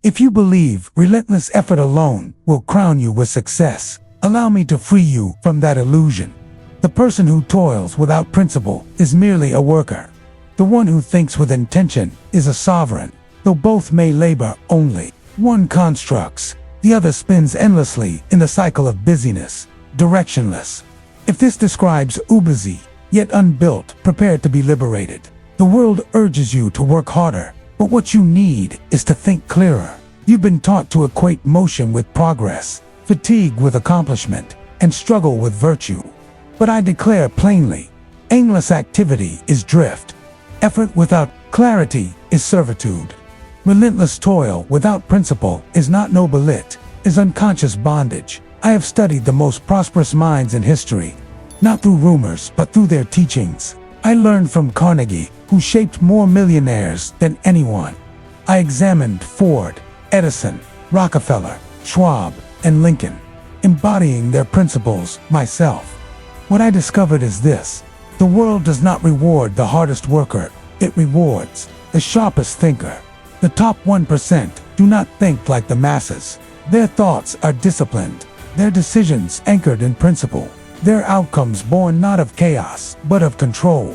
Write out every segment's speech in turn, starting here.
If you believe relentless effort alone will crown you with success, allow me to free you from that illusion. The person who toils without principle is merely a worker. The one who thinks with intention is a sovereign. Though both may labor only, one constructs, the other spins endlessly in the cycle of busyness, directionless. If this describes busy, yet unbuilt, prepared to be liberated. The world urges you to work harder, but what you need is to think clearer. You've been taught to equate motion with progress, fatigue with accomplishment, and struggle with virtue. But I declare plainly, aimless activity is drift. Effort without clarity is servitude. Relentless toil without principle is not noble, it is unconscious bondage. I have studied the most prosperous minds in history, not through rumors but through their teachings. I learned from Carnegie, who shaped more millionaires than anyone. I examined Ford, Edison, Rockefeller, Schwab, and Lincoln, embodying their principles myself. What I discovered is this: the world does not reward the hardest worker, it rewards the sharpest thinker. The top 1% do not think like the masses. Their thoughts are disciplined, their decisions anchored in principle, their outcomes born not of chaos, but of control.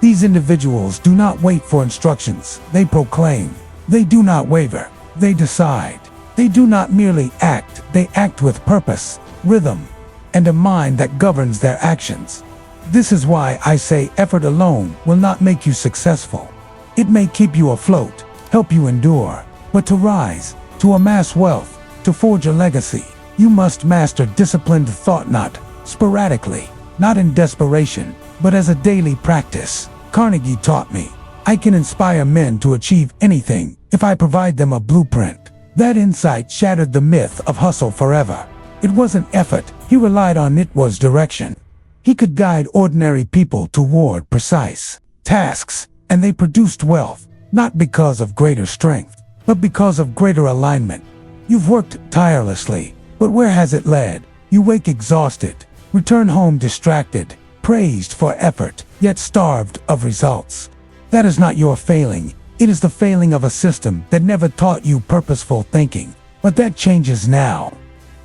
These individuals do not wait for instructions, they proclaim. They do not waver, they decide. They do not merely act, they act with purpose, rhythm, and a mind that governs their actions. This is why I say effort alone will not make you successful. It may keep you afloat, help you endure, but to rise, to amass wealth, to forge a legacy, you must master disciplined thought, not sporadically, not in desperation, but as a daily practice. Carnegie taught me, I can inspire men to achieve anything if I provide them a blueprint. That insight shattered the myth of hustle forever. It wasn't effort he relied on, it was direction. He could guide ordinary people toward precise tasks, and they produced wealth, not because of greater strength, but because of greater alignment. You've worked tirelessly, but where has it led? You wake exhausted, return home distracted, praised for effort, yet starved of results. That is not your failing, it is the failing of a system that never taught you purposeful thinking. But that changes now.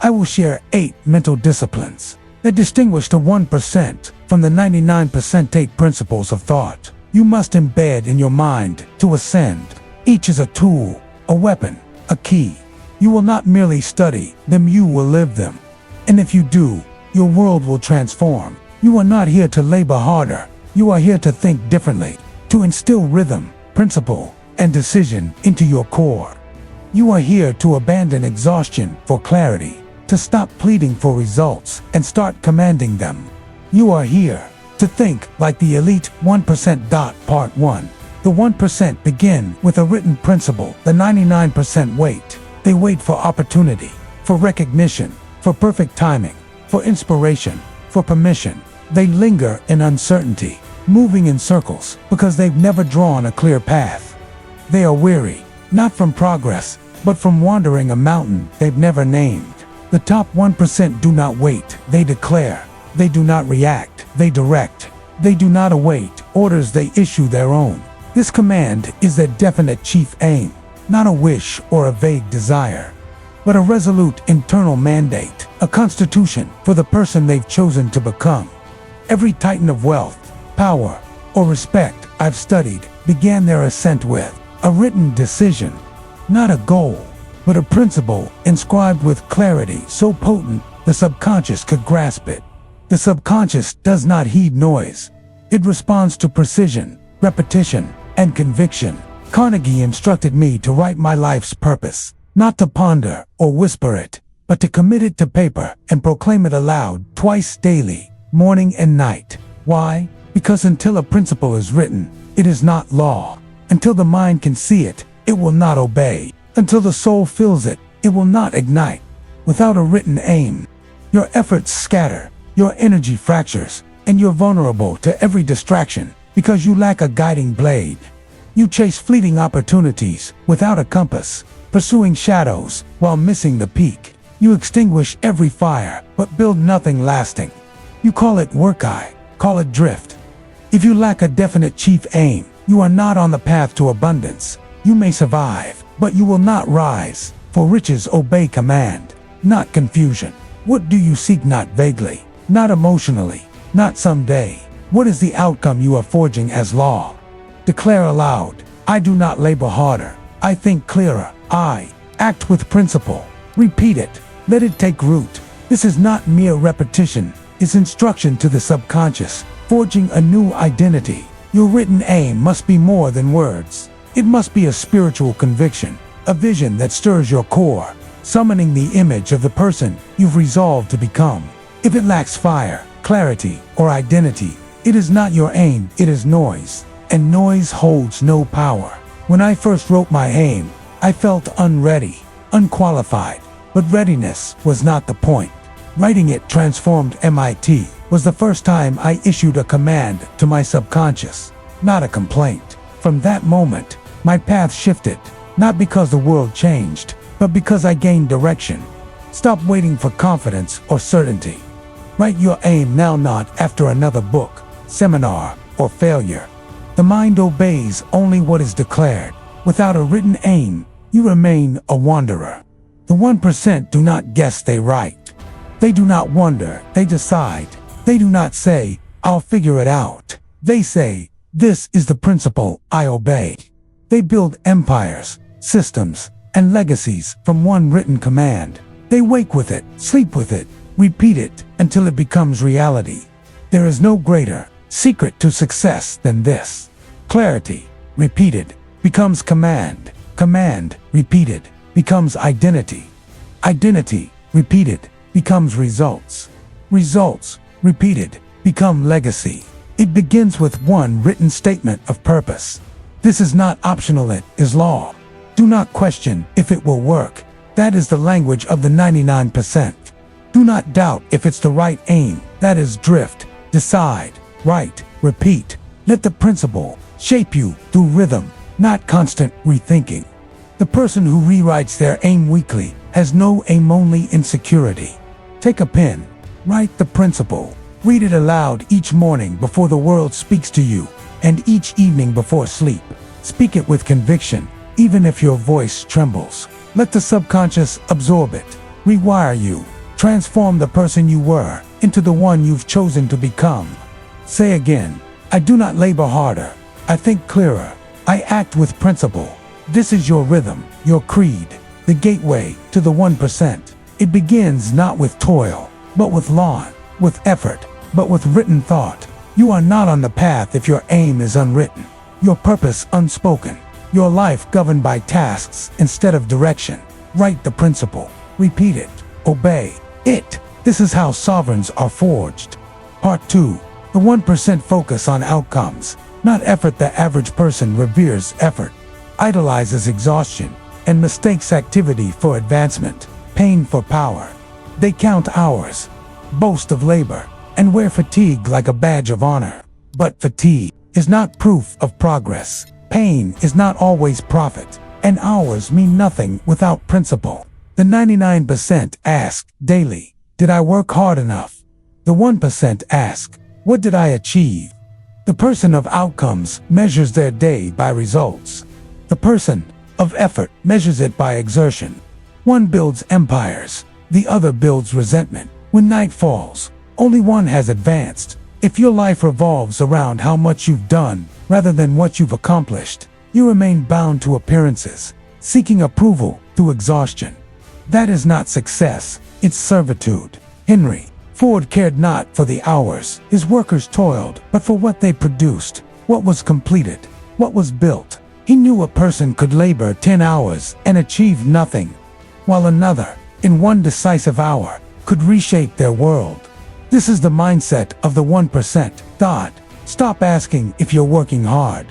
I will share 8 mental disciplines that distinguish the 1% from the 99%. 8 principles of thought you must embed in your mind to ascend. Each is a tool, a weapon, a key. You will not merely study them, you will live them. And if you do, your world will transform. You are not here to labor harder. You are here to think differently, to instill rhythm, principle, and decision into your core. You are here to abandon exhaustion for clarity, to stop pleading for results and start commanding them. You are here to think like the elite 1%. Part 1. The 1% begin with a written principle. The 99% wait. They wait for opportunity, for recognition, for perfect timing, for inspiration, for permission. They linger in uncertainty, moving in circles because they've never drawn a clear path. They are weary, not from progress, but from wandering a mountain they've never named. The top 1% do not wait, they declare. They do not react, they direct. They do not await orders, they issue their own. This command is their definite chief aim, not a wish or a vague desire, but a resolute internal mandate, a constitution for the person they've chosen to become. Every titan of wealth, power, or respect I've studied began their ascent with a written decision, not a goal, but a principle inscribed with clarity so potent the subconscious could grasp it. The subconscious does not heed noise. It responds to precision, repetition, and conviction. Carnegie instructed me to write my life's purpose, not to ponder or whisper it, but to commit it to paper and proclaim it aloud twice daily, morning and night. Why? Because until a principle is written, it is not law. Until the mind can see it, it will not obey. Until the soul feels it, it will not ignite. Without a written aim, your efforts scatter, your energy fractures, and you're vulnerable to every distraction because you lack a guiding blade. You chase fleeting opportunities without a compass, pursuing shadows while missing the peak. You extinguish every fire but build nothing lasting. You call it work, I call it drift. If you lack a definite chief aim, you are not on the path to abundance. You may survive, but you will not rise, for riches obey command, not confusion. What do you seek? Not vaguely, not emotionally, not someday. What is the outcome you are forging as law? Declare aloud, I do not labor harder, I think clearer, I act with principle. Repeat it, let it take root. This is not mere repetition, it's instruction to the subconscious, forging a new identity. Your written aim must be more than words. It must be a spiritual conviction, a vision that stirs your core, summoning the image of the person you've resolved to become. If it lacks fire, clarity, or identity, it is not your aim, it is noise, and noise holds no power. When I first wrote my aim, I felt unready, unqualified, but readiness was not the point. Writing it transformed MIT was the first time I issued a command to my subconscious, not a complaint. From that moment, my path shifted, not because the world changed, but because I gained direction. Stop waiting for confidence or certainty. Write your aim now, not after another book, seminar, or failure. The mind obeys only what is declared. Without a written aim, you remain a wanderer. The 1% do not guess, they write. They do not wonder, they decide. They do not say, I'll figure it out. They say, this is the principle I obey. They build empires, systems, and legacies from one written command. They wake with it, sleep with it, repeat it until it becomes reality. There is no greater secret to success than this. Clarity, repeated, becomes command. Command, repeated, becomes identity. Identity, repeated, becomes results. Results, repeated, become legacy. It begins with one written statement of purpose. This is not optional, it is law. Do not question if it will work. That is the language of the 99%. Do not doubt if it's the right aim. That is drift. Decide, write, repeat. Let the principle shape you through rhythm, not constant rethinking. The person who rewrites their aim weekly has no aim, only insecurity. Take a pen, write the principle, read it aloud each morning before the world speaks to you, and each evening before sleep. Speak it with conviction, even if your voice trembles. Let the subconscious absorb it, rewire you, transform the person you were into the one you've chosen to become. Say again, I do not labor harder, I think clearer, I act with principle. This is your rhythm, your creed, the gateway to the 1%. It begins not with toil, but with law, with effort, but with written thought. You are not on the path if your aim is unwritten, your purpose unspoken, your life governed by tasks instead of direction. Write the principle, repeat it, obey it. This is how sovereigns are forged. Part 2. The 1% focus on outcomes, not effort. The average person reveres effort, idolizes exhaustion, and mistakes activity for advancement, pain for power. They count hours, boast of labor, and wear fatigue like a badge of honor. But fatigue is not proof of progress. Pain is not always profit, and hours mean nothing without principle. The 99% ask daily, did I work hard enough? The 1% ask, what did I achieve? The person of outcomes measures their day by results. The person of effort measures it by exertion. One builds empires, the other builds resentment. When night falls, only one has advanced. If your life revolves around how much you've done rather than what you've accomplished, you remain bound to appearances, seeking approval through exhaustion. That is not success, it's servitude. Henry Ford cared not for the hours his workers toiled, but for what they produced, what was completed, what was built. He knew a person could labor 10 hours and achieve nothing, while another, in one decisive hour, could reshape their world. This is the mindset of the 1%. Thought. Stop asking if you're working hard.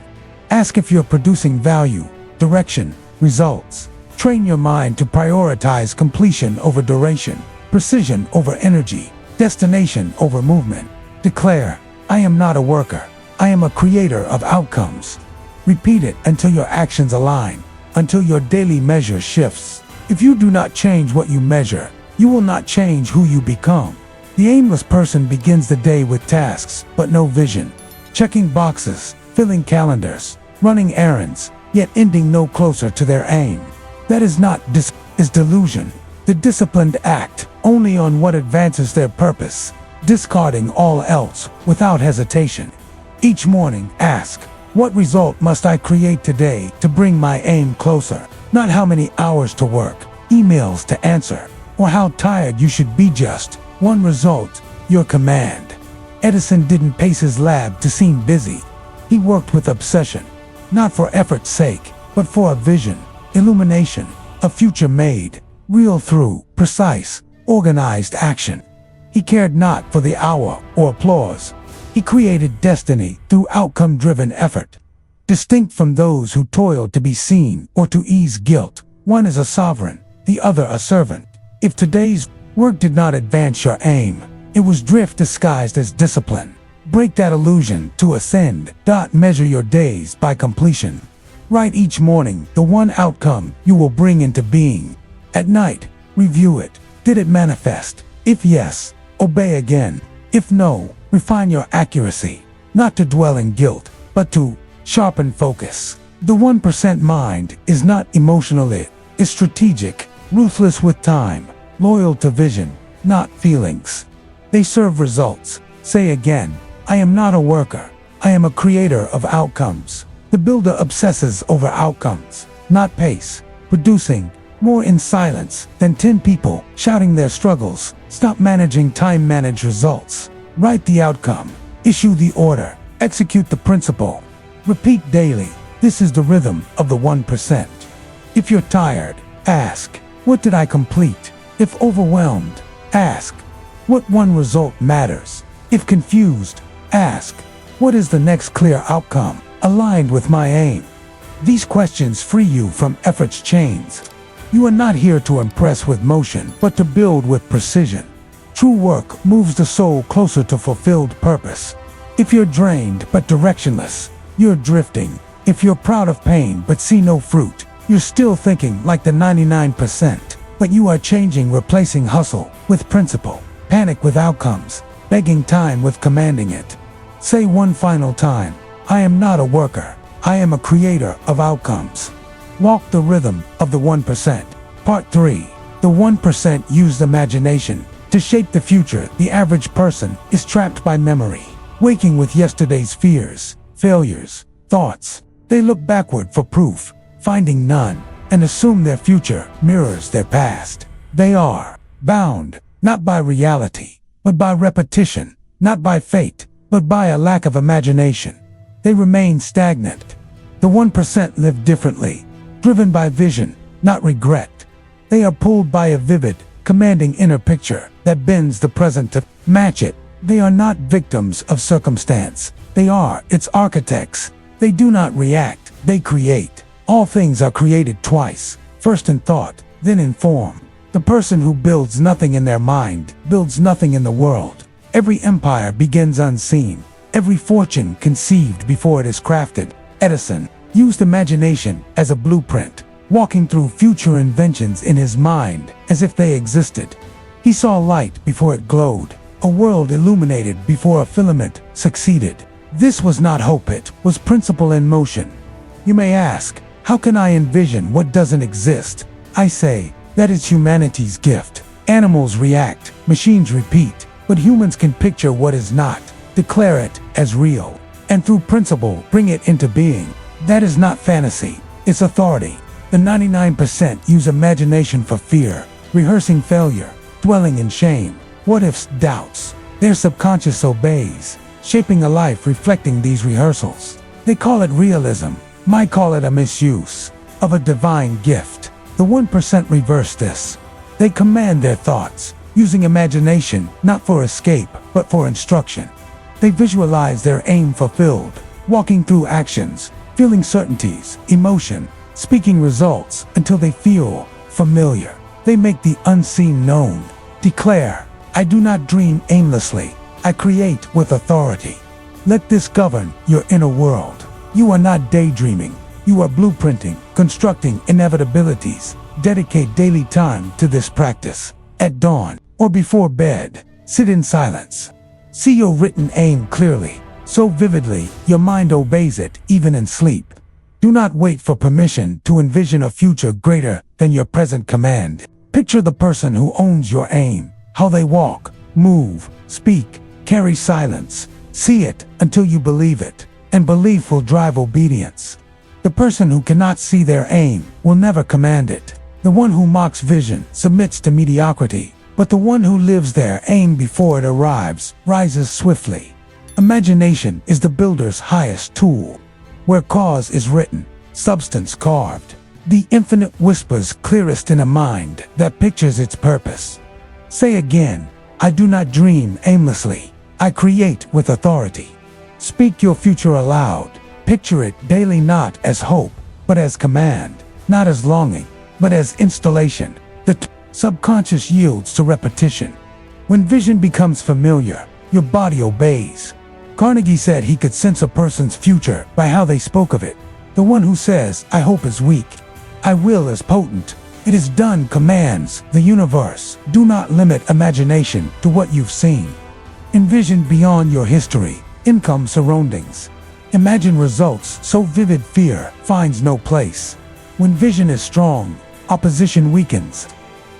Ask if you're producing value, direction, results. Train your mind to prioritize completion over duration, precision over energy, destination over movement. Declare, I am not a worker. I am a creator of outcomes. Repeat it until your actions align, until your daily measure shifts. If you do not change what you measure, you will not change who you become. The aimless person begins the day with tasks, but no vision. Checking boxes, filling calendars, running errands, yet ending no closer to their aim. That is not is delusion. The disciplined act only on what advances their purpose, discarding all else without hesitation. Each morning, ask, what result must I create today to bring my aim closer? Not how many hours to work, emails to answer, or how tired you should be. Just one result, your command. Edison didn't pace his lab to seem busy. He worked with obsession, not for effort's sake, but for a vision, illumination, a future made real through precise, organized action. He cared not for the hour or applause. He created destiny through outcome-driven effort. Distinct from those who toiled to be seen or to ease guilt, one is a sovereign, the other a servant. If today's work did not advance your aim, it was drift disguised as discipline. Break that illusion to ascend. Measure your days by completion. Write each morning the one outcome you will bring into being. At night, review it. Did it manifest? If yes, obey again. If no, refine your accuracy. Not to dwell in guilt, but to sharpen focus. The 1% mind is not emotional, it is strategic, ruthless with time, loyal to vision, not feelings. They serve results. Say again, I am not a worker. I am a creator of outcomes. The builder obsesses over outcomes, not pace, producing more in silence than 10 people shouting their struggles. Stop managing time, manage results. Write the outcome, issue the order, execute the principle. Repeat daily. This is the rhythm of the 1%. If you're tired, ask, what did I complete? If overwhelmed, ask, what one result matters? If confused, ask, what is the next clear outcome aligned with my aim? These questions free you from effort's chains. You are not here to impress with motion, but to build with precision. True work moves the soul closer to fulfilled purpose. If you're drained but directionless, you're drifting. If you're proud of pain but see no fruit, you're still thinking like the 99%. But you are changing, replacing hustle with principle, panic with outcomes, begging time with commanding it. Say one final time, I am not a worker. I am a creator of outcomes. Walk the rhythm of the 1%. Part 3. The 1% used imagination to shape the future. The average person is trapped by memory, waking with yesterday's fears, failures, thoughts. They look backward for proof, finding none, and assume their future mirrors their past. They are bound, not by reality, but by repetition, not by fate, but by a lack of imagination. They remain stagnant. The 1% live differently, driven by vision, not regret. They are pulled by a vivid, commanding inner picture that bends the present to match it. They are not victims of circumstance. They are its architects. They do not react, they create. All things are created twice, first in thought, then in form. The person who builds nothing in their mind builds nothing in the world. Every empire begins unseen. Every fortune conceived before it is crafted. Edison used imagination as a blueprint, walking through future inventions in his mind as if they existed. He saw light before it glowed, a world illuminated before a filament succeeded. This was not hope, it was principle in motion. You may ask, how can I envision what doesn't exist? I say, that is humanity's gift. Animals react, machines repeat, but humans can picture what is not, declare it as real, and through principle bring it into being. That is not fantasy, it's authority. The 99% use imagination for fear, rehearsing failure, dwelling in shame, what-ifs, doubts. Their subconscious obeys, shaping a life reflecting these rehearsals. They call it realism. Might call it a misuse of a divine gift. The 1% reverse this. They command their thoughts, using imagination not for escape, but for instruction. They visualize their aim fulfilled, walking through actions, feeling certainties, emotion, speaking results until they feel familiar. They make the unseen known. Declare, I do not dream aimlessly. I create with authority. Let this govern your inner world. You are not daydreaming. You are blueprinting, constructing inevitabilities. Dedicate daily time to this practice. At dawn or before bed, sit in silence. See your written aim clearly, so vividly your mind obeys it even in sleep. Do not wait for permission to envision a future greater than your present command. Picture the person who owns your aim, how they walk, move, speak, carry silence. See it until you believe it, and belief will drive obedience. The person who cannot see their aim will never command it. The one who mocks vision submits to mediocrity, but the one who lives their aim before it arrives rises swiftly. Imagination is the builder's highest tool. Where cause is written, substance carved. The infinite whispers clearest in a mind that pictures its purpose. Say again, I do not dream aimlessly. I create with authority. Speak your future aloud. Picture it daily, not as hope, but as command, not as longing, but as installation. The subconscious yields to repetition. When vision becomes familiar, your body obeys. Carnegie said he could sense a person's future by how they spoke of it. The one who says, I hope is weak. I will is potent. It is done commands the universe. Do not limit imagination to what you've seen. Envision beyond your history, income surroundings. Imagine results so vivid fear finds no place. When vision is strong, opposition weakens.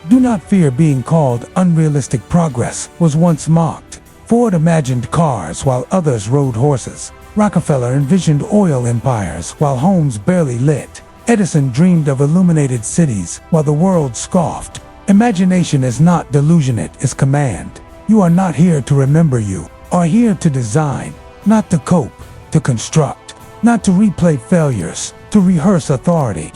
Do not fear being called unrealistic. Progress was once mocked. Ford imagined cars while others rode horses. Rockefeller envisioned oil empires while homes barely lit. Edison dreamed of illuminated cities while the world scoffed. Imagination is not delusion, it is command. You are not here to remember, you are here to design, not to cope, to construct, not to replay failures, to rehearse authority.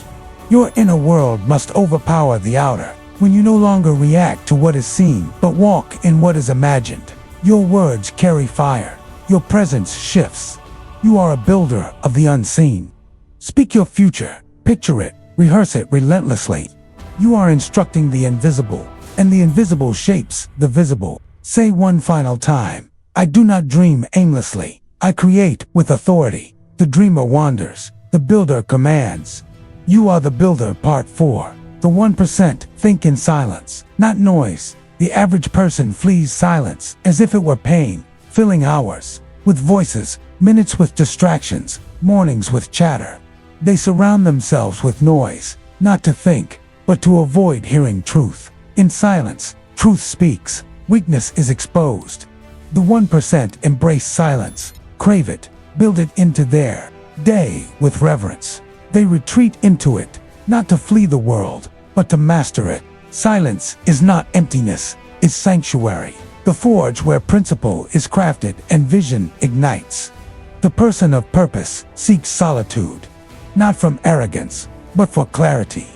Your inner world must overpower the outer. When you no longer react to what is seen, but walk in what is imagined. Your words carry fire. Your presence shifts. You are a builder of the unseen. Speak your future. Picture it. Rehearse it relentlessly. You are instructing the invisible, and the invisible shapes the visible. Say one final time, I do not dream aimlessly. I create with authority. The dreamer wanders. The builder commands. You are the builder. Part 4. The 1% think in silence, not noise. The average person flees silence as if it were pain, filling hours with voices, minutes with distractions, mornings with chatter. They surround themselves with noise, not to think, but to avoid hearing truth. In silence, truth speaks, weakness is exposed. The 1% embrace silence, crave it, build it into their day with reverence. They retreat into it, not to flee the world, but to master it. Silence is not emptiness, it's sanctuary. The forge where principle is crafted and vision ignites. The person of purpose seeks solitude, not from arrogance, but for clarity.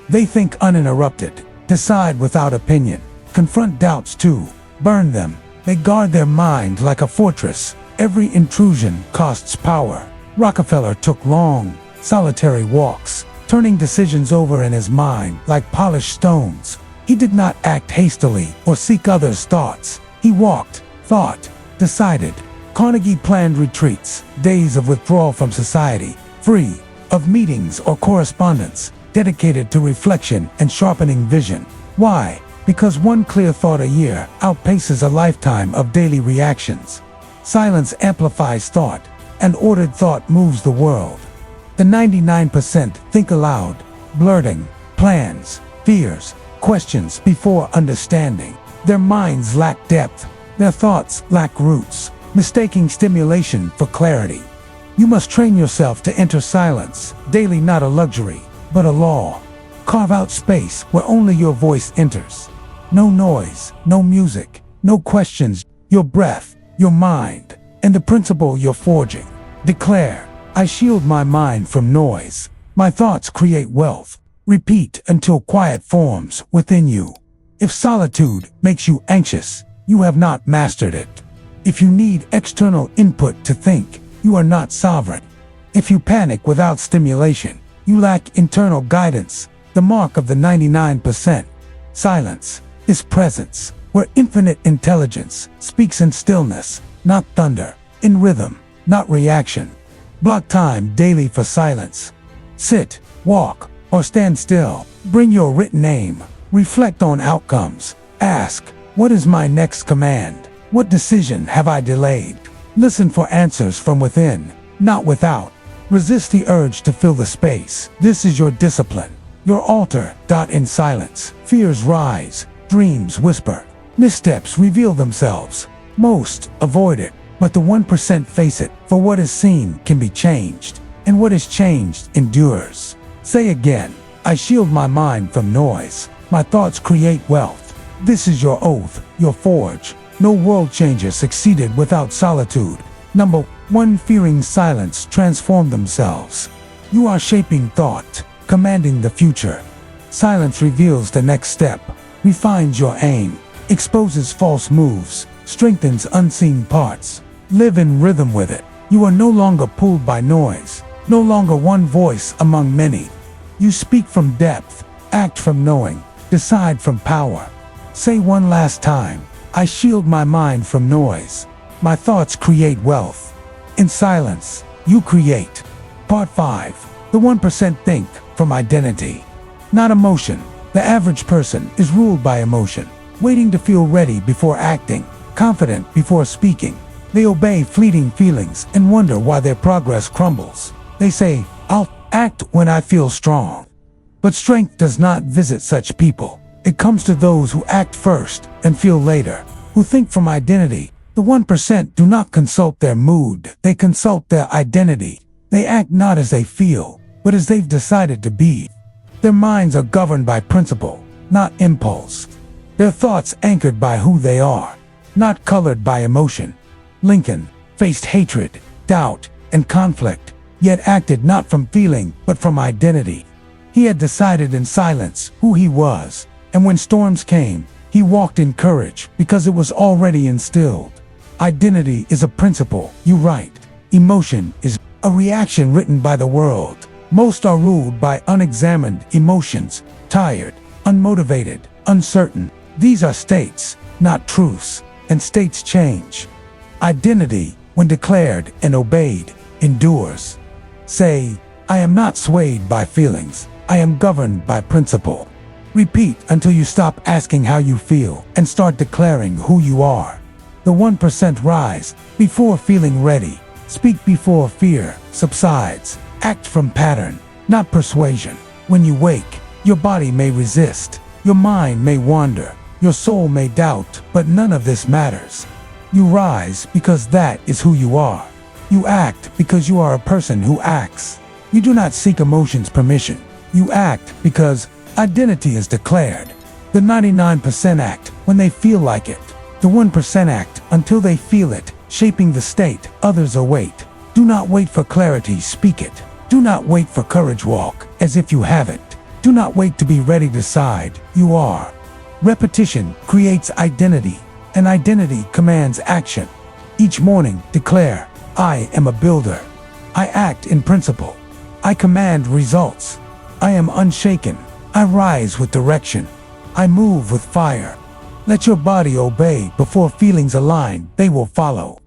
They think uninterrupted, decide without opinion, confront doubts too, burn them. They guard their mind like a fortress. Every intrusion costs power. Rockefeller took long, solitary walks, turning decisions over in his mind like polished stones. He did not act hastily or seek others' thoughts. He walked, thought, decided. Carnegie planned retreats, days of withdrawal from society, free of meetings or correspondence, dedicated to reflection and sharpening vision. Why? Because one clear thought a year outpaces a lifetime of daily reactions. Silence amplifies thought, and ordered thought moves the world. The 99% think aloud, blurting plans, fears, questions before understanding. Their minds lack depth, their thoughts lack roots, mistaking stimulation for clarity. You must train yourself to enter silence, daily, not a luxury, but a law. Carve out space where only your voice enters. No noise, no music, no questions, your breath, your mind, and the principle you're forging. Declare, I shield my mind from noise. My thoughts create wealth. Repeat until quiet forms within you. If solitude makes you anxious, you have not mastered it. If you need external input to think, you are not sovereign. If you panic without stimulation, you lack internal guidance. The mark of the 99%. Silence is presence, where infinite intelligence speaks in stillness, not thunder, in rhythm, not reaction. Block time daily for silence. Sit, walk, or stand still. Bring your written aim. Reflect on outcomes. Ask, what is my next command? What decision have I delayed? Listen for answers from within, not without. Resist the urge to fill the space. This is your discipline. Your altar. In silence, fears rise, dreams whisper, missteps reveal themselves. Most avoid it, but the 1% face it, for what is seen can be changed, and what is changed endures. Say again, I shield my mind from noise. My thoughts create wealth. This is your oath, your forge. No world changer succeeded without solitude. Number 1. Fearing silence transform themselves. You are shaping thought, commanding the future. Silence reveals the next step, refines your aim, exposes false moves, strengthens unseen parts. Live in rhythm with it. You are no longer pulled by noise, no longer one voice among many. You speak from depth, act from knowing, decide from power. Say one last time, I shield my mind from noise. My thoughts create wealth. In silence, you create. Part 5. The 1% think from identity, not emotion. The average person is ruled by emotion, waiting to feel ready before acting, confident before speaking. They obey fleeting feelings and wonder why their progress crumbles. They say, I'll act when I feel strong. But strength does not visit such people. It comes to those who act first and feel later, who think from identity. The 1% do not consult their mood, they consult their identity. They act not as they feel, but as they've decided to be. Their minds are governed by principle, not impulse. Their thoughts anchored by who they are, not colored by emotion. Lincoln faced hatred, doubt, and conflict, yet acted not from feeling, but from identity. He had decided in silence who he was, and when storms came, he walked in courage because it was already instilled. Identity is a principle, you write. Emotion is a reaction written by the world. Most are ruled by unexamined emotions, tired, unmotivated, uncertain. These are states, not truths, and states change. Identity, when declared and obeyed, endures. Say, I am not swayed by feelings, I am governed by principle. Repeat until you stop asking how you feel and start declaring who you are. The 1% rise before feeling ready. Speak before fear subsides. Act from pattern, not persuasion. When you wake, your body may resist, your mind may wander, your soul may doubt, but none of this matters. You rise because that is who you are. You act because you are a person who acts. You do not seek emotions' permission. You act because identity is declared. The 99% act when they feel like it. The 1% act until they feel it, shaping the state others await. Do not wait for clarity, speak it. Do not wait for courage, walk as if you have it. Do not wait to be ready, decide, you are. Repetition creates identity, and identity commands action. Each morning, declare, I am a builder. I act in principle. I command results. I am unshaken. I rise with direction. I move with fire. Let your body obey before feelings align, they will follow.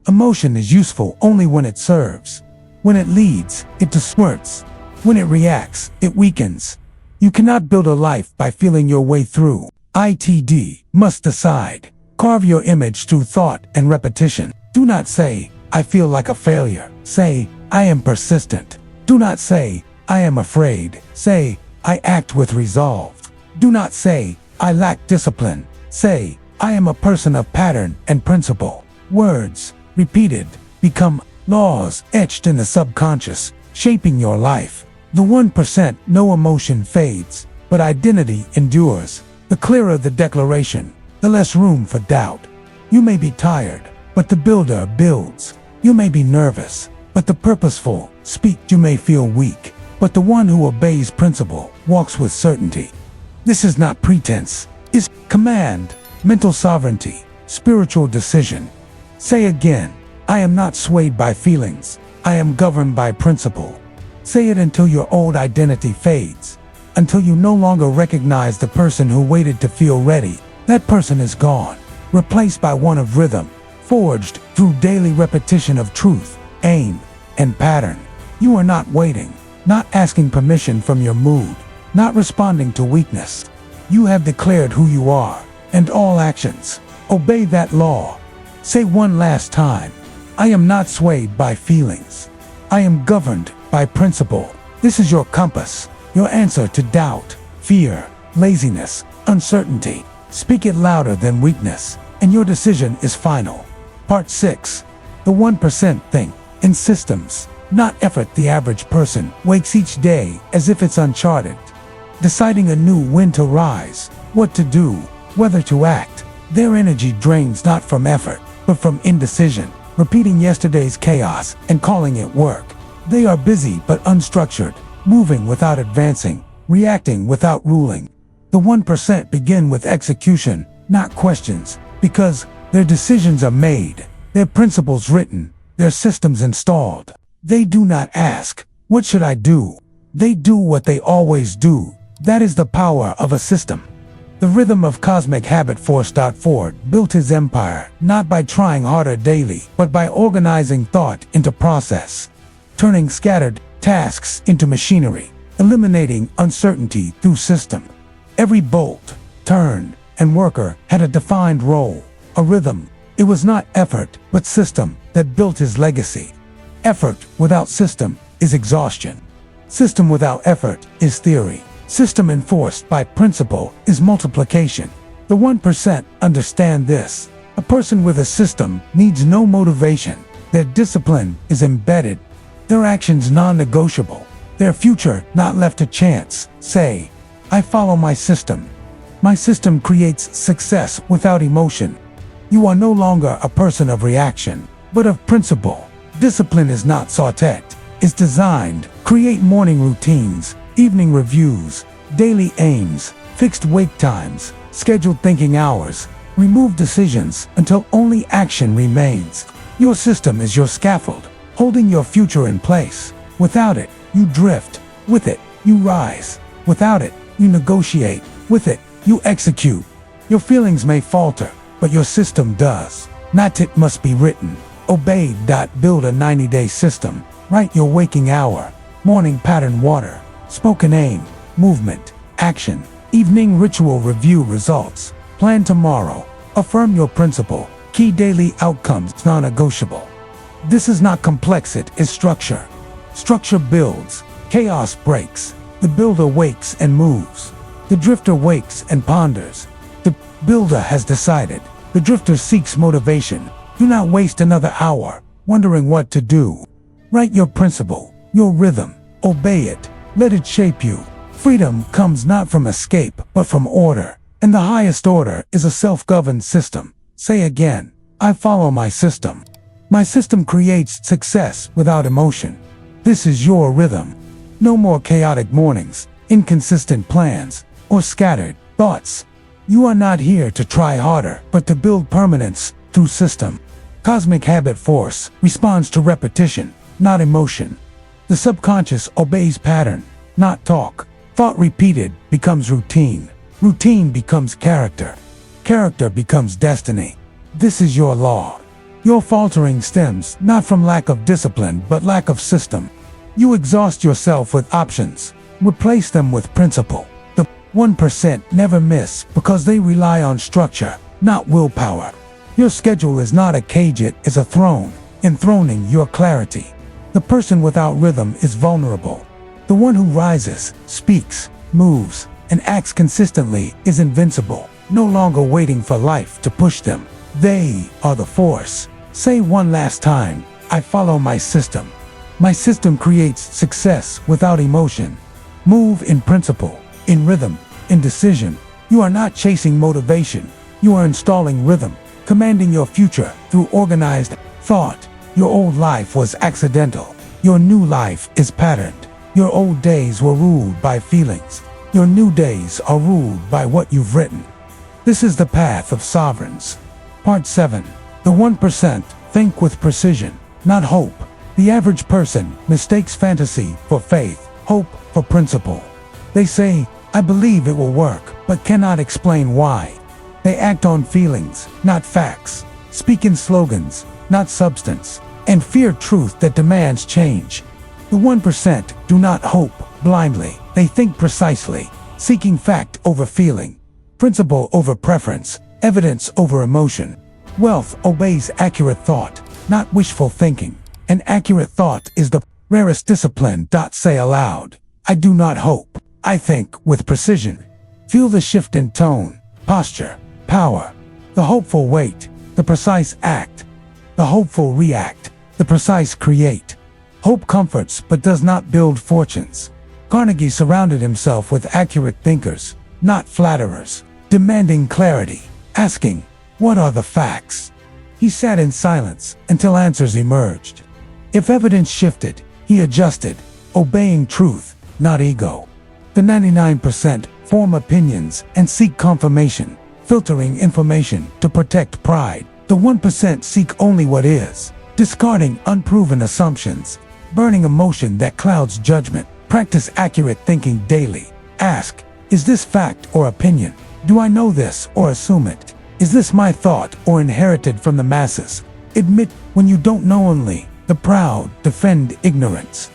Emotion is useful only when it serves. When it leads, it distorts. When it reacts, it weakens. You cannot build a life by feeling your way through. ITD must decide. Carve your image through thought and repetition. Do not say, I feel like a failure. Say, I am persistent. Do not say, I am afraid. Say, I act with resolve. Do not say, I lack discipline. Say, I am a person of pattern and principle. Words, repeated, become laws etched in the subconscious, shaping your life. The 1%, no emotion fades, but identity endures. The clearer the declaration, the less room for doubt. You may be tired, but the builder builds. You may be nervous, but the purposeful speak. You may feel weak, but the one who obeys principle walks with certainty. This is not pretense, it's command, mental sovereignty, spiritual decision. Say again, I am not swayed by feelings, I am governed by principle. Say it until your old identity fades, until you no longer recognize the person who waited to feel ready. That person is gone, replaced by one of rhythm, forged through daily repetition of truth, aim, and pattern. You are not waiting, not asking permission from your mood, not responding to weakness. You have declared who you are, and all actions. Obey that law. Say one last time, I am not swayed by feelings. I am governed by principle. This is your compass, your answer to doubt, fear, laziness, uncertainty. Speak it louder than weakness, and your decision is final. Part 6. The 1% think in systems, not effort. The average person wakes each day as if it's uncharted, deciding anew when to rise, what to do, whether to act. Their energy drains not from effort, but from indecision, repeating yesterday's chaos and calling it work. They are busy but unstructured, moving without advancing, reacting without ruling. The 1% begin with execution, not questions, because their decisions are made, their principles written, their systems installed. They do not ask, "What should I do?" They do what they always do. That is the power of a system. The rhythm of cosmic habit force. Ford built his empire not by trying harder daily, but by organizing thought into process, turning scattered tasks into machinery, eliminating uncertainty through system. Every bolt, turn, and worker had a defined role, a rhythm. It was not effort, but system that built his legacy. Effort without system is exhaustion. System without effort is theory. System enforced by principle is multiplication. The 1% understand this. A person with a system needs no motivation. Their discipline is embedded. Their actions non-negotiable. Their future not left to chance. Say, "I follow my system." My system creates success without emotion. You are no longer a person of reaction, but of principle. Discipline is not sautéed. It's designed. Create morning routines, evening reviews, daily aims, fixed wake times, scheduled thinking hours. Remove decisions until only action remains. Your system is your scaffold, holding your future in place. Without it, you drift. With it, you rise. Without it, you negotiate. With it, you execute. Your feelings may falter, but your system does. Not it must be written. Obey. Build a 90-day system. Write your waking hour, morning pattern water, spoken aim, movement, action, evening ritual review results. Plan tomorrow. Affirm your principle. Key daily outcomes non-negotiable. This is not complex, it is structure. Structure builds. Chaos breaks. The builder wakes and moves. The drifter wakes and ponders. The builder has decided. The drifter seeks motivation. Do not waste another hour wondering what to do. Write your principle, your rhythm. Obey it. Let it shape you. Freedom comes not from escape, but from order. And the highest order is a self-governed system. Say again, "I follow my system." My system creates success without emotion. This is your rhythm. No more chaotic mornings, inconsistent plans, or scattered thoughts. You are not here to try harder, but to build permanence through system. Cosmic habit force responds to repetition, not emotion. The subconscious obeys pattern, not talk. Thought repeated becomes routine. Routine becomes character. Character becomes destiny. This is your law. Your faltering stems not from lack of discipline but lack of system. You exhaust yourself with options. Replace them with principle. The 1% never miss because they rely on structure, not willpower. Your schedule is not a cage, it is a throne, enthroning your clarity. The person without rhythm is vulnerable. The one who rises, speaks, moves, and acts consistently is invincible, no longer waiting for life to push them. They are the force. Say one last time, "I follow my system." My system creates success without emotion. Move in principle, in rhythm, in decision. You are not chasing motivation. You are installing rhythm, commanding your future through organized thought. Your old life was accidental. Your new life is patterned. Your old days were ruled by feelings. Your new days are ruled by what you've written. This is the path of sovereigns. Part 7. The 1% think with precision, not hope. The average person mistakes fantasy for faith, hope for principle. They say, "I believe it will work," but cannot explain why. They act on feelings, not facts, speak in slogans, not substance, and fear truth that demands change. The 1% do not hope blindly. They think precisely, seeking fact over feeling, principle over preference, evidence over emotion. Wealth obeys accurate thought, not wishful thinking. An accurate thought is the Rarest discipline. Say aloud, I do not hope. I think with precision. Feel the shift in tone, posture, power. The hopeful wait, the precise act. The hopeful react, the precise create. Hope comforts but does not build fortunes. Carnegie surrounded himself with accurate thinkers, not flatterers, demanding clarity, asking, what are the facts? He sat in silence until answers emerged. If evidence shifted, he adjusted, obeying truth, not ego. The 99% form opinions and seek confirmation, filtering information to protect pride. The 1% seek only what is, discarding unproven assumptions, burning emotion that clouds judgment. Practice accurate thinking daily. Ask, is this fact or opinion? Do I know this or assume it? Is this my thought or inherited from the masses? Admit when you don't know only. The proud defend ignorance.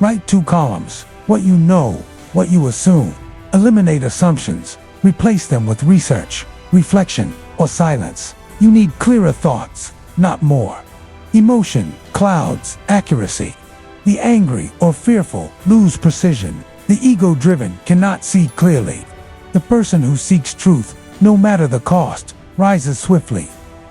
Write 2 columns, what you know, what you assume. Eliminate assumptions. Replace them with research, reflection, or silence. You need clearer thoughts, not more. Emotion clouds accuracy. The angry or fearful lose precision. The ego-driven cannot see clearly. The person who seeks truth, no matter the cost, rises swiftly.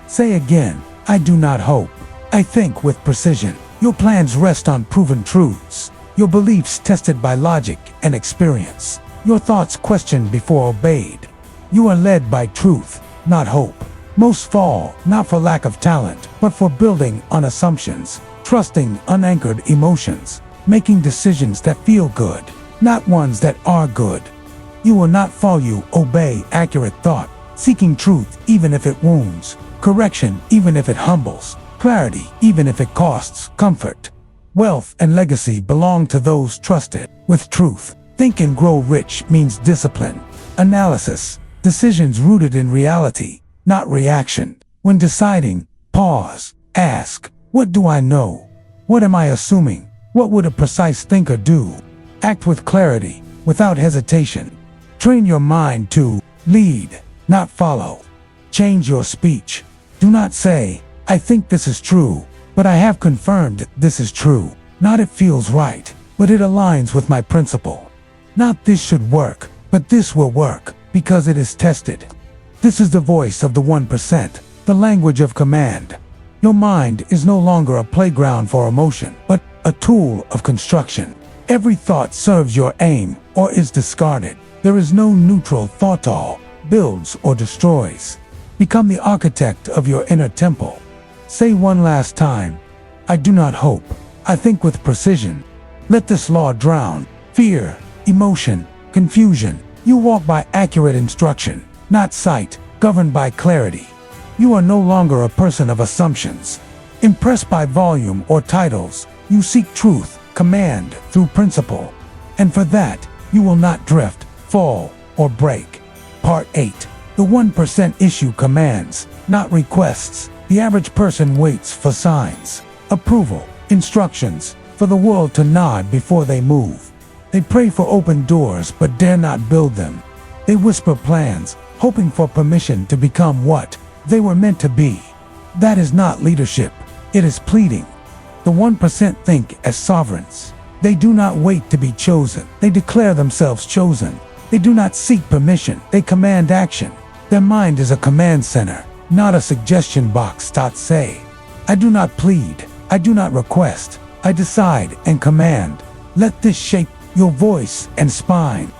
Say again, I do not hope. I think with precision. Your plans rest on proven truths. Your beliefs tested by logic and experience. Your thoughts questioned before obeyed. You are led by truth, not hope. Most fall, not for lack of talent, but for building on assumptions, trusting unanchored emotions, making decisions that feel good, not ones that are good. You will not fall, you obey accurate thought, seeking truth even if it wounds, correction even if it humbles, clarity even if it costs comfort. Wealth and legacy belong to those trusted with truth. Think and grow rich means discipline, analysis, decisions rooted in reality, not reaction. When deciding, pause, ask, what do I know? What am I assuming? What would a precise thinker do? Act with clarity, without hesitation. Train your mind to lead, not follow. Change your speech. Do not say, I think this is true, but I have confirmed this is true. Not it feels right, but it aligns with my principle. Not this should work, but this will work, because it is tested. This is the voice of the 1%, the language of command. Your mind is no longer a playground for emotion, but a tool of construction. Every thought serves your aim or is discarded. There is no neutral thought. All builds or destroys. Become the architect of your inner temple. Say one last time, I do not hope. I think with precision. Let this law drown fear, emotion, confusion. You walk by accurate instruction, not sight, governed by clarity. You are no longer a person of assumptions. Impressed by volume or titles, you seek truth, command through principle. And for that, you will not drift, fall, or break. Part 8. The 1% issue commands, not requests. The average person waits for signs, approval, instructions, for the world to nod before they move. They pray for open doors but dare not build them. They whisper plans, hoping for permission to become what they were meant to be. That is not leadership, it is pleading. The 1% think as sovereigns. They do not wait to be chosen, they declare themselves chosen. They do not seek permission, they command action. Their mind is a command center, not a suggestion box. Say, I do not plead, I do not request, I decide and command. Let this shape your voice and spine.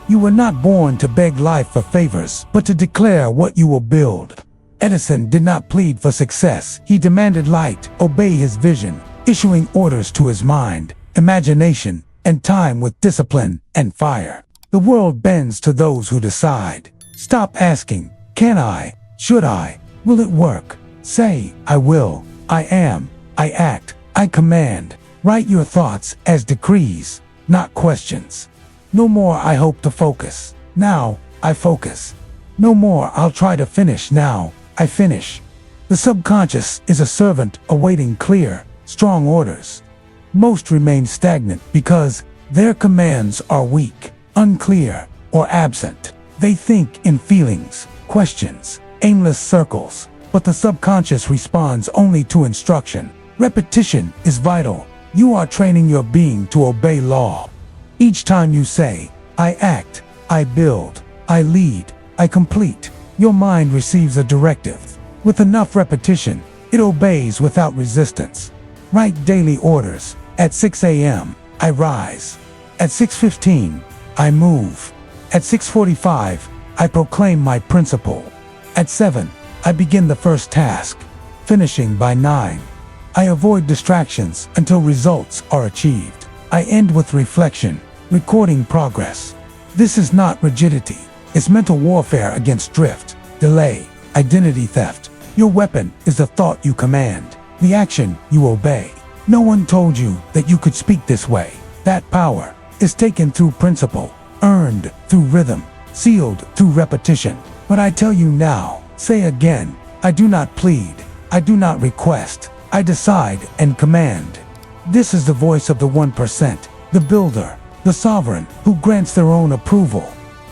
You were not born to beg life for favors, but to declare what you will build. Edison did not plead for success, he demanded light, obey his vision, issuing orders to his mind, imagination, and time with discipline and fire. The world bends to those who decide. Stop asking, can I, should I, will it work? Say, I will, I am, I act, I command. Write your thoughts as decrees, not questions. No more I hope to focus. Now, I focus. No more I'll try to finish. Now, I finish. The subconscious is a servant awaiting clear, strong orders. Most remain stagnant because their commands are weak, unclear, or absent. They think in feelings, questions, aimless circles, but the subconscious responds only to instruction. Repetition is vital. You are training your being to obey law. Each time you say, I act, I build, I lead, I complete, your mind receives a directive. With enough repetition, it obeys without resistance. Write daily orders. At 6 a.m., I rise. At 6:15, I move. At 6:45, I proclaim my principle. At 7, I begin the first task, finishing by 9. I avoid distractions until results are achieved. I end with reflection, recording progress. This is not rigidity. It's mental warfare against drift, delay, identity theft. Your weapon is the thought you command, the action you obey. No one told you that you could speak this way. That power is taken through principle, earned through rhythm, sealed through repetition. But I tell you now, say again, I do not plead, I do not request, I decide and command. This is the voice of the 1%, the builder, the sovereign, who grants their own approval.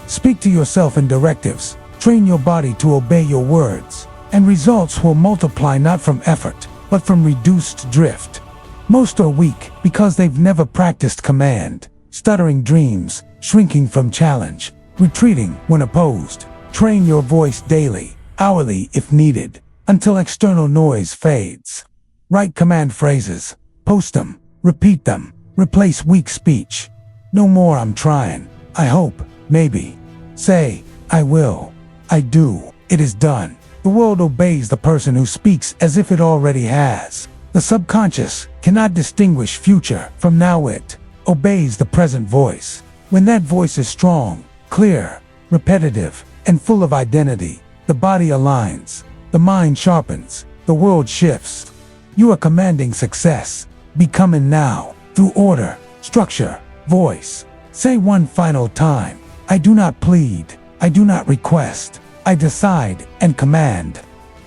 Speak to yourself in directives, train your body to obey your words, and results will multiply not from effort, but from reduced drift. Most are weak because they've never practiced command, stuttering dreams, shrinking from challenge, retreating when opposed. Train your voice daily, hourly if needed, until external noise fades. Write command phrases, post them, repeat them, replace weak speech. No more I'm trying, I hope, maybe. Say, I will, I do, it is done. The world obeys the person who speaks as if it already has. The subconscious cannot distinguish future from now. It obeys the present voice. When that voice is strong, clear, repetitive, and full of identity, the body aligns, the mind sharpens, the world shifts. You are commanding success, becoming now, through order, structure, voice. Say one final time, I do not plead, I do not request, I decide and command.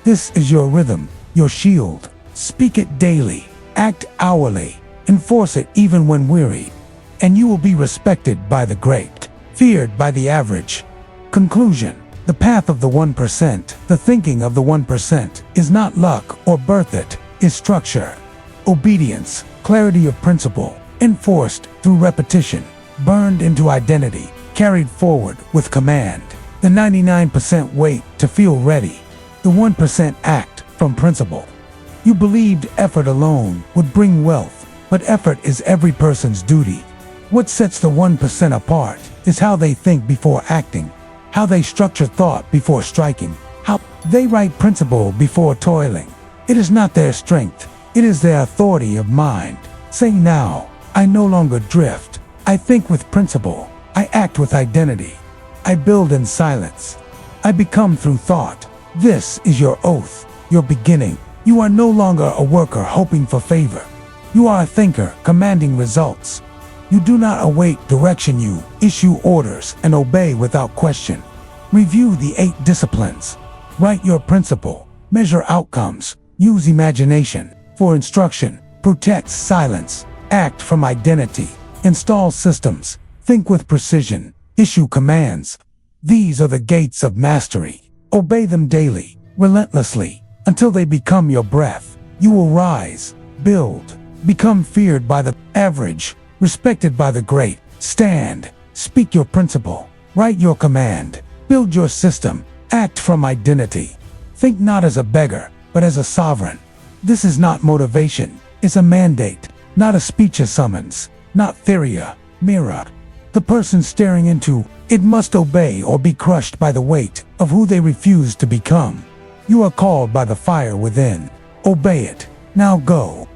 This is your rhythm, your shield. Speak it daily, act hourly, enforce it even when weary, and you will be respected by the great, feared by the average. Conclusion: the path of the 1%, the thinking of the 1%, is not luck or birth, it is structure. Obedience, clarity of principle, enforced through repetition, burned into identity, carried forward with command. The 99% wait to feel ready. The 1% act from principle. You believed effort alone would bring wealth, but effort is every person's duty. What sets the 1% apart is how they think before acting, how they structure thought before striking, how they write principle before toiling. It is not their strength, it is their authority of mind. Say now, I no longer drift. I think with principle. I act with identity. I build in silence. I become through thought. This is your oath, your beginning. You are no longer a worker hoping for favor. You are a thinker commanding results. You do not await direction, you issue orders and obey without question. Review the 8 disciplines. Write your principle. Measure outcomes. Use imagination for instruction. Protect silence. Act from identity. Install systems. Think with precision. Issue commands. These are the gates of mastery. Obey them daily, relentlessly, until they become your breath. You will rise, build, become feared by the average, respected by the great. Stand, speak your principle, write your command, build your system, act from identity. Think not as a beggar, but as a sovereign. This is not motivation, it's a mandate, not a speech, a summons, not theory, a mirror. The person staring into it must obey or be crushed by the weight of who they refuse to become. You are called by the fire within. Obey it. Now go.